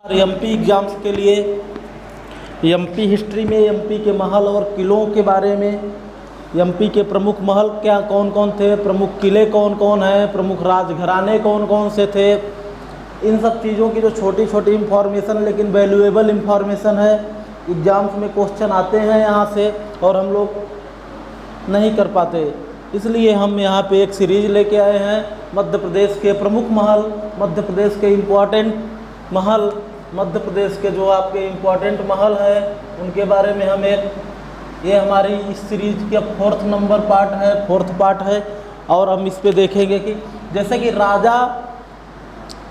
MP exams के लिए MP history में एमपी के महल और किलों के बारे में, एमपी के प्रमुख महल क्या कौन कौन थे, प्रमुख किले कौन कौन हैं, प्रमुख राजघराने कौन कौन से थे, इन सब चीज़ों की जो छोटी छोटी इन्फॉर्मेशन लेकिन वैल्यूएबल इन्फॉर्मेशन है, एग्ज़ाम्स में क्वेश्चन आते हैं यहाँ से और हम लोग नहीं कर पाते। इसलिए हम यहाँ पे एक सीरीज़ लेके आए हैं मध्य प्रदेश के प्रमुख महल, मध्य प्रदेश के इम्पॉर्टेंट महल, मध्य प्रदेश के जो आपके इम्पॉर्टेंट महल है उनके बारे में हम ये हमारी इस सीरीज़ का फोर्थ पार्ट है और हम इस पे देखेंगे कि जैसे कि राजा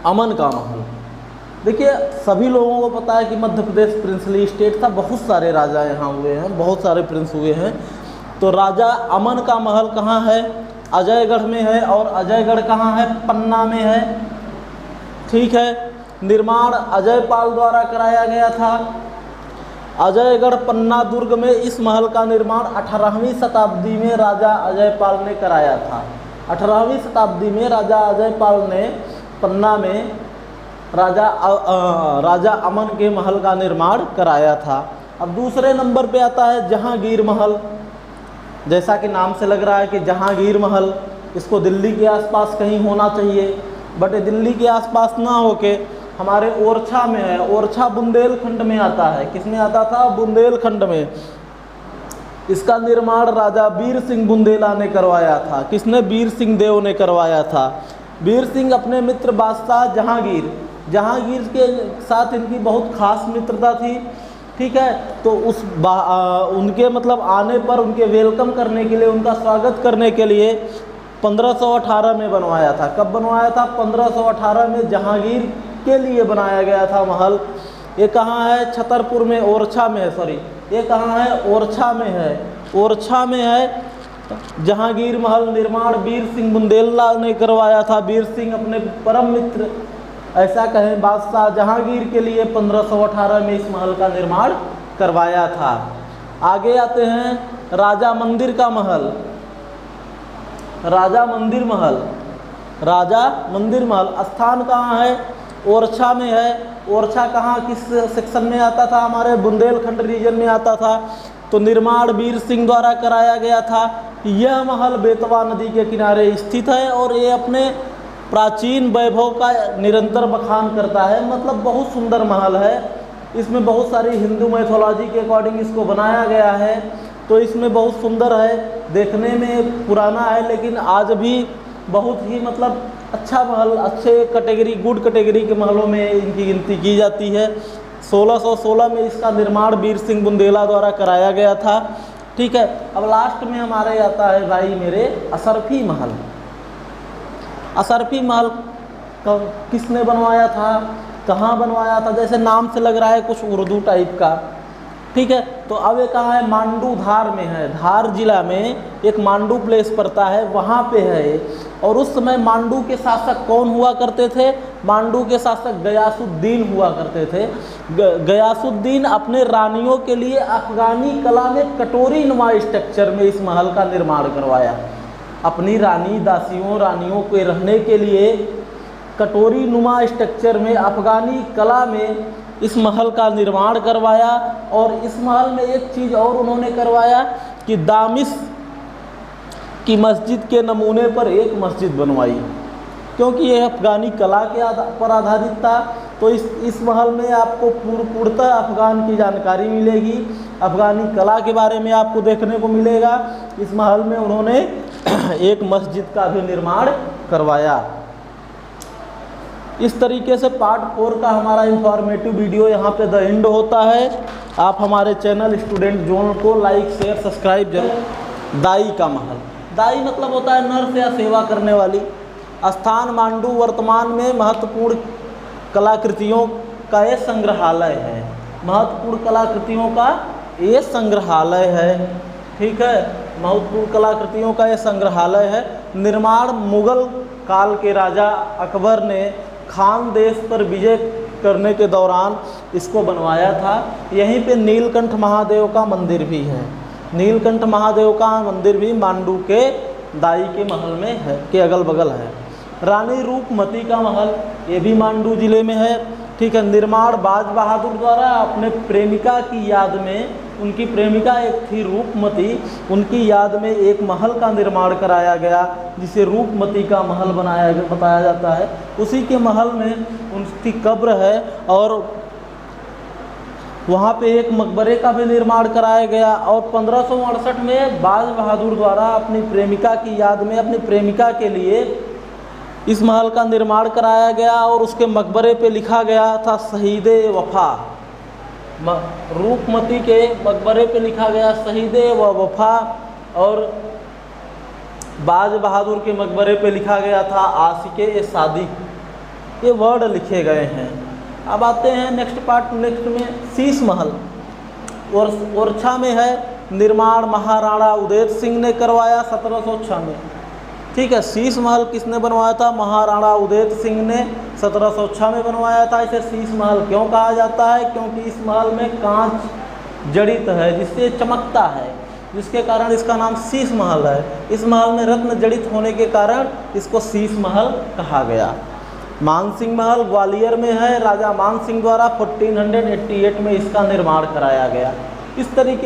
अमन का महल। देखिए सभी लोगों को पता है कि मध्य प्रदेश प्रिंसली स्टेट था, बहुत सारे राजा यहाँ हुए हैं, बहुत सारे प्रिंस हुए हैं। तो राजा अमन का महल कहाँ है? अजयगढ़ में है। और अजयगढ़ कहाँ है? पन्ना में है। ठीक है, निर्माण अजयपाल द्वारा कराया गया था। अजयगढ़ पन्ना दुर्ग में इस महल का निर्माण 18वीं शताब्दी में राजा अजयपाल ने कराया था। 18वीं शताब्दी में राजा अजयपाल ने पन्ना में राजा अमन के महल का निर्माण कराया था। अब दूसरे नंबर पे आता है जहांगीर महल। जैसा कि नाम से लग रहा है कि जहांगीर महल, इसको दिल्ली के आसपास कहीं होना चाहिए, बट दिल्ली के आसपास ना होके हमारे ओरछा में है। ओरछा बुंदेलखंड में आता है। किस में आता था? बुंदेलखंड में। इसका निर्माण राजा वीर सिंह बुंदेला ने करवाया था। किसने? वीर सिंह देव ने करवाया था। वीर सिंह अपने मित्र बादशाह जहांगीर के साथ इनकी बहुत खास मित्रता थी। ठीक है, तो उनके मतलब आने पर उनके वेलकम करने के लिए, उनका स्वागत करने के लिए 1518 में बनवाया था। कब बनवाया था? 1518 में जहांगीर के लिए बनाया गया था महल। ये कहाँ है? छतरपुर में, ओरछा में है, सॉरी ये कहाँ है? ओरछा में है। ओरछा में है जहांगीर महल। निर्माण वीर सिंह बुंदेला ने करवाया था। वीर सिंह अपने परम मित्र, ऐसा कहें, बादशाह जहांगीर के लिए 1518 में इस महल का निर्माण करवाया था। आगे आते हैं राजा मंदिर का महल। राजा मंदिर महल स्थान कहाँ है? ओरछा में है। ओरछा कहाँ, किस सेक्शन में आता था? हमारे बुंदेलखंड रीजन में आता था। तो निर्माण वीर सिंह द्वारा कराया गया था। यह महल बेतवा नदी के किनारे स्थित है और ये अपने प्राचीन वैभव का निरंतर बखान करता है। मतलब बहुत सुंदर महल है। इसमें बहुत सारी हिंदू मैथोलॉजी के अकॉर्डिंग इसको बनाया गया है। तो इसमें बहुत सुंदर है, देखने में पुराना है लेकिन आज भी बहुत ही मतलब अच्छा महल, अच्छे कैटेगरी, गुड कैटेगरी के महलों में इनकी गिनती की जाती है। 1616 में इसका निर्माण वीर सिंह बुंदेला द्वारा कराया गया था। ठीक है, अब लास्ट में हमारे आता है भाई मेरे असरफी महल। असरफी महल किसने बनवाया था? कहाँ बनवाया था? जैसे नाम से लग रहा है कुछ उर्दू टाइप का। ठीक है, तो अब ये कहाँ है? मांडू, धार में है। धार जिला में एक मांडू प्लेस पड़ता है, वहाँ पे है। और उस समय मांडू के शासक कौन हुआ करते थे? मांडू के शासक गयासुद्दीन हुआ करते थे। गयासुद्दीन अपने रानियों के लिए अफगानी कला में कटोरी नुमा स्ट्रक्चर में इस महल का निर्माण करवाया। अपनी रानियों के रहने के लिए कटोरी नुमा स्ट्रक्चर में अफगानी कला में इस महल का निर्माण करवाया। और इस महल में एक चीज़ और उन्होंने करवाया कि दामिश की मस्जिद के नमूने पर एक मस्जिद बनवाई, क्योंकि यह अफगानी कला के पर आधारित था। तो इस महल में आपको पूर्णतः अफगान की जानकारी मिलेगी, अफगानी कला के बारे में आपको देखने को मिलेगा। इस महल में उन्होंने एक मस्जिद का भी निर्माण करवाया। इस तरीके से पार्ट 4 का हमारा इंफॉर्मेटिव वीडियो यहाँ पे द एंड होता है। आप हमारे चैनल स्टूडेंट जोन को लाइक, शेयर, सब्सक्राइब जरूर। दाई का महल, दाई मतलब होता है नर्स या सेवा करने वाली। स्थान मांडू वर्तमान में महत्वपूर्ण कलाकृतियों का ये संग्रहालय है। महत्वपूर्ण कलाकृतियों का ये संग्रहालय है। ठीक है, महत्वपूर्ण कलाकृतियों का ये संग्रहालय है। निर्माण मुगल काल के राजा अकबर ने खान देश पर विजय करने के दौरान इसको बनवाया था। यहीं पे नीलकंठ महादेव का मंदिर भी है। नीलकंठ महादेव का मंदिर भी मांडू के दाई के महल में है, के अगल बगल है। रानी रूपमती का महल, ये भी मांडू जिले में है। ठीक है। निर्माण बाज बहादुर द्वारा अपने प्रेमिका की याद में, उनकी प्रेमिका एक थी रूपमती, उनकी याद में एक महल का निर्माण कराया गया जिसे रूपमती का महल बताया जाता है। उसी के महल में उनकी कब्र है और वहाँ पे एक मकबरे का भी निर्माण कराया गया। और 1568 में बाज बहादुर द्वारा अपनी प्रेमिका की याद में, अपनी प्रेमिका के लिए इस महल का निर्माण कराया गया और उसके मकबरे पे लिखा गया था शहीद वफा। रूपमती के मकबरे पे लिखा गया शहीद वफा और बाज बहादुर के मकबरे पे लिखा गया था आशिक़े शादी। ये वर्ड लिखे गए हैं। अब आते हैं नेक्स्ट में शीश महल ओरछा में है। निर्माण महाराणा उदय सिंह ने करवाया 1706 में। ठीक है। शीश महल किसने बनवाया था? महाराणा उदय सिंह ने 1706 में बनवाया था। इसे शीश महल क्यों कहा जाता है? क्योंकि इस महल में कांच जड़ित है जिससे चमकता है, जिसके कारण इसका नाम शीश महल है। इस महल में रत्न जड़ित होने के कारण इसको शीश महल कहा गया। मानसिंह महल ग्वालियर में है। राजा मानसिंह द्वारा 1488 में इसका निर्माण कराया गया। इस तरीके